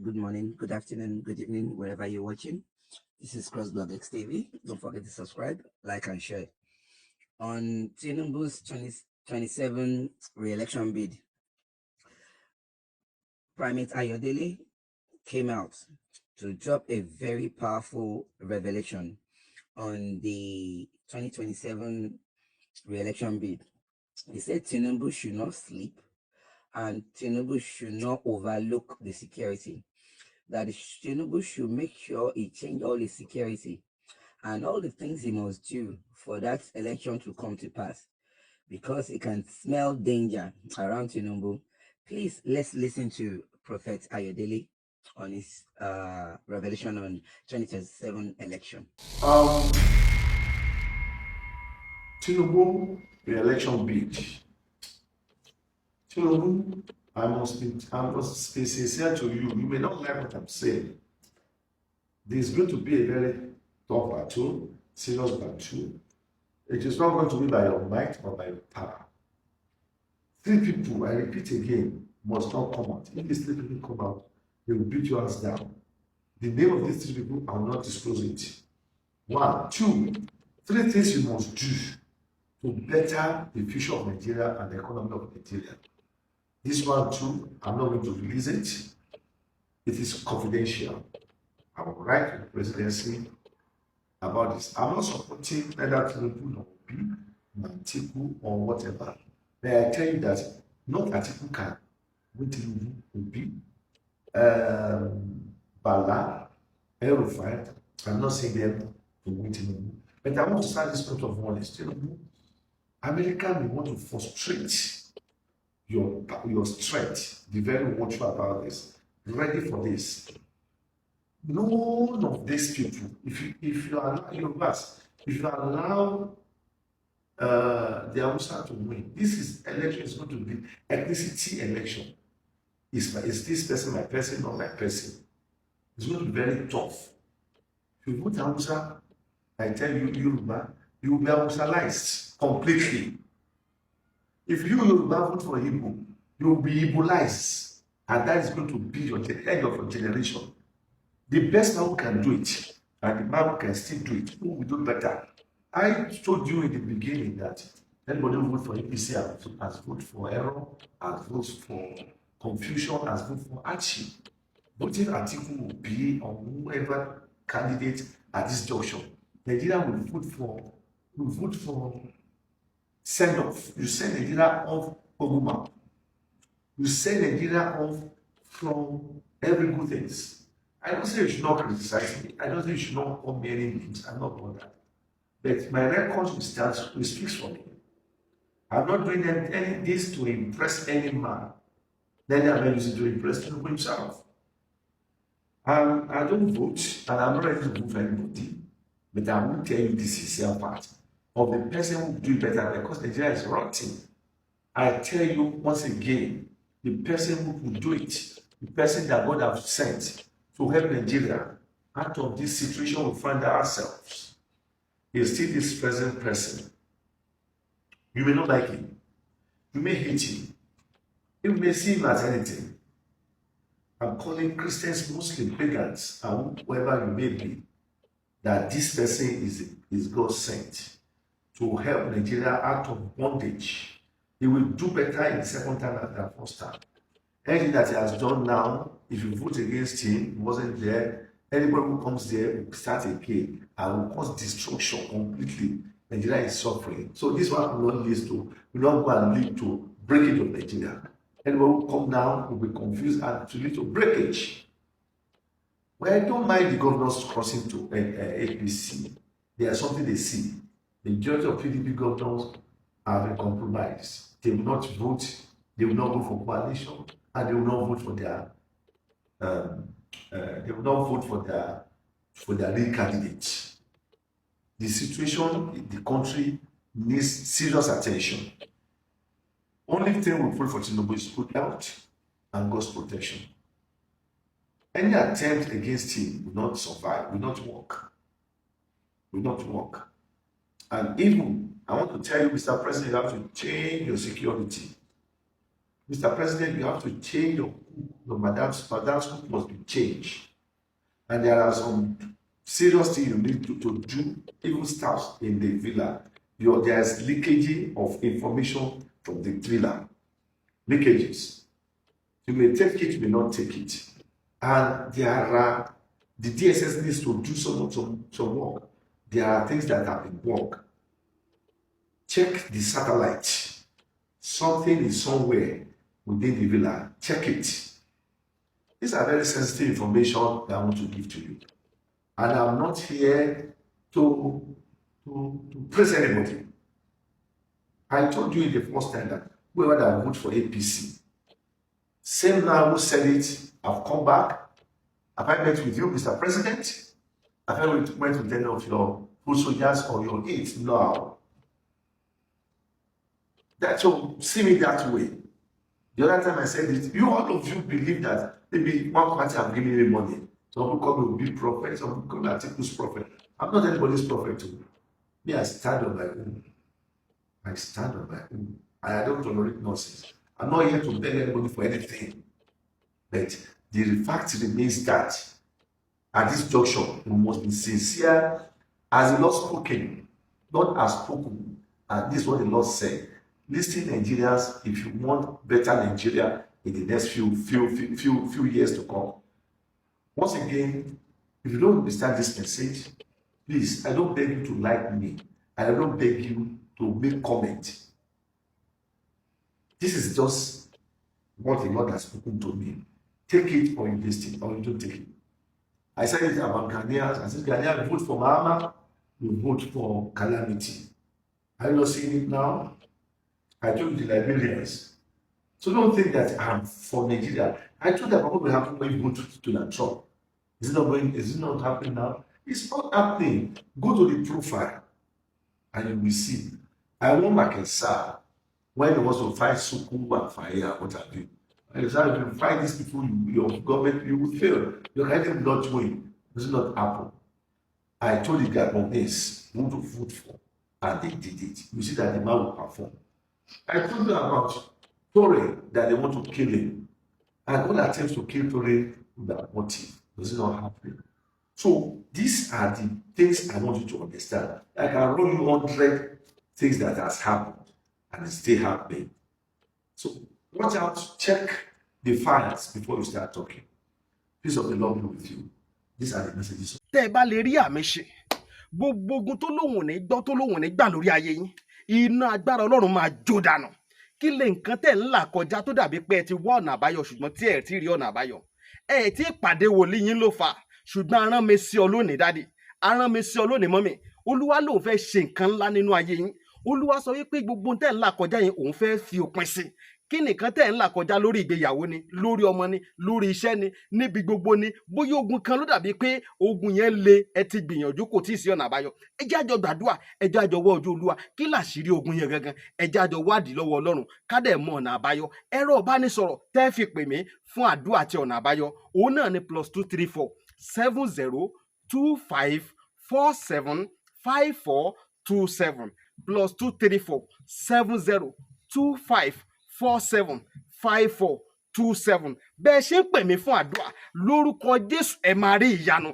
good morning, good afternoon, good evening, wherever you're watching. This is CrossBlog XTV. Don't forget to subscribe, like, and share. On Tinubu's 2027 re-election bid, Primate Ayodele came out to drop a very powerful revelation on the 2027 re-election bid. He said Tinubu should not sleep and Tinubu should not overlook the security. That Tinubu should make sure he change all the security and all the things he must do for that election to come to pass because he can smell danger around Tinubu. Please, let's listen to Prophet Ayodele on his revelation on 2027 election. Tinubu re-election bid. Tinubu, I must be sincere to you. You may not like what I'm saying. This is going to be a very tough battle, serious battle. It is not going to be by your might or by your power. 3 people, I repeat again, must not come out. If these 3 people come out, they will beat your ass down. The name of these 3 people, I will not disclose it. 1, 2, 3 things you must do to better the future of Nigeria and the economy of Nigeria. This one too, I'm not going to release it. It is confidential. I will write to the presidency about this. I'm not supporting either Tinubu nor Atiku or whatever. But I tell you that not Atiku can win Tinubu Obi, Bala, EL-RUFAI. I'm not saying them to win Tinubu. But I want to start this point of honest. Tinubu, America may want to frustrate your strength. Be very watchful about this. Be ready for this. None of these people, if you allow your class, if you allow the Hausa to win, this election is going to be ethnicity election. Is this person my person, not my person? It's going to be very tough. If you vote Hausa, I tell you, Yoruba, you will be Hausaized completely. If you Yoruba vote for Igbo, you will be Igbolized, and that is going to be your end of your generation. The best man who can do it, and the man who can still do it, who will do better. I told you in the beginning that anybody who vote for APC has voted for error, has voted for confusion, has voted for Archie. Voting Atiku will be on whoever candidate at this junction. Nigeria will vote for send off. You send Nigeria off Oguma. You send Nigeria off from every good things. I don't say you should not criticize me. I don't say you should not call me any names. I'm not doing that. But my record speaks for me. I'm not doing any this to impress any man. Then I'm using it to impress Tinubu himself. I don't vote, and I'm not ready to vote for anybody. But I will tell you the sincere part of the person who do better because Nigeria is rotting. I tell you once again, the person who will do it, the person that God has sent to help Nigeria out of this situation we find ourselves, is still this present person. You may not like him. You may hate him. You may see him as anything. I'm calling Christians, Muslims, pagans, and whoever you may be, that this person is God sent to help Nigeria out of bondage. He will do better in the second time than the first time. Anything that he has done now, if you vote against him, he wasn't there, anybody who comes there will start again and will cause destruction completely. Nigeria is suffering. So this one will not go and lead to breakage of Nigeria. Anybody who come down will be confused and to lead to breakage. Well, I don't mind the governors crossing to APC. There's something they see. The majority of PDP governors have been compromised. They will not vote. They will not vote for coalition, and they will not vote for their. They will not vote for their real candidate. The situation in the country needs serious attention. Only thing we pray for Tinubu is good health and God's protection. Any attempt against him will not survive, will not work. Will not work. And even, I want to tell you, Mr. President, you have to change your security. Mr. President, you have to change your madam's cook must be changed. And there are some serious things you need to do, even staff in the villa. There's leakage of information from the villa. Leakages. You may take it, you may not take it. And there are, the DSS needs to do some work. There are things that have been worked. Check the satellite. Something is somewhere within the villa. Check it. These are very sensitive information that I want to give to you. And I'm not here to praise anybody. I told you in the first time that whoever that vote for APC, same now who said it, I've come back. Have I met with you, Mr. President? Have I went with any of your food soldiers or your aides? No. So see me that way. The other time I said it, all of you believe that maybe one party have given me money. Some people call me big prophet, some people call me Atiku's prophet. I'm not anybody's prophet too. Me, I stand on my own. I stand on my own. And I don't tolerate nonsense. I'm not here to beg anybody for anything. But the fact remains that at this junction, we must be sincere as the Lord spoken, not as spoken. And this is what the Lord said. Listen, Nigerians, if you want better Nigeria in the next few years to come. Once again, if you don't understand this message, please, I don't beg you to like me. I don't beg you to make comment. This is just what the Lord has spoken to me. Take it or you listen, or you don't take it. I said it about Ghanaians. I said, Ghanaians vote for Mahama, you vote for calamity. Are you not seeing it now? I told you the Liberians. So don't think that I'm for Nigeria. I told them what will happen when you go to Donald Trump. Is it not happening now? It's not happening. Go to the profile and you will see. I want Makensah when he wants to fight Suku and Fire, what have you. And if you fight these people, your government, you will fail. Your country will not win. It does not happen. I told the Gabonese who to vote for, and they did it. You see that the man will perform. I told you about Torre, that they want to kill him. And all attempts to kill Torre with that motive. Does it not happen? So these are the things I want you to understand. I can roll you 100 things that has happened and it's still happening. So watch out, check the files before you start talking. Peace of the Lord be with you. These are the messages. Tẹ́ bá lè rí àmì ṣe, gbogbo ogun tó lóhùn ní gbọ́ tó lóhùn ní gbà lórí ayé yín, iná agbára Ọlọ́run máa jó dànù. Kí lè nǹkan tẹ́ ń là kọjá tó dàbí pé ẹ ti wá ọ̀nà àbáyọ ṣùgbọ́n tí ẹ ti rí ọ̀nà àbáyọ. Ẹ ti pàdé wòlíì yín ló fà, ṣùgbọ́n arán mi sí ọ lónìí dádì, arán mi sí ọ lónìí mọ́mì. Olúwa lòun fẹ́ ṣe nǹkan ńlá nínú ayé yín. Olúwa sọ wípé gbogbo tẹ́ ń là kọjá yín òun fẹ́ fi òpin sí. Kí nìkan tẹ́ ń là kọjá lórí ìgbéyàwó ni, lórí ọmọ ni, lórí iṣẹ́ ni, níbi gbogbo ni, bóyá ogun kan ló dàbí pé ogun yẹn le, ẹ ti gbìyànjú kò tí ì sí ọ̀nà àbáyọ. Ẹ jẹ́ àjọ gbàdúrà, ẹ jẹ́ àjọ wá ojú Olúwa, kí làṣírí ogun yẹn gangan, ẹ jẹ́ àjọ wádìí lọ́wọ́ Ọlọ́run, ká dẹ̀ mọ ọ̀nà àbáyọ. Ẹ̀rọ ìbánisọ̀rọ̀ tẹ́ fi pè mí fún àdúrà àti ọ̀nà àbáyọ, òun náà ni +234 7025 47 5427 +234 7025 47 5427. Bẹ́ẹ̀ ṣe ń pè mí fún àdúrà lórúkọ Jésù ẹ máa rí ìyanu.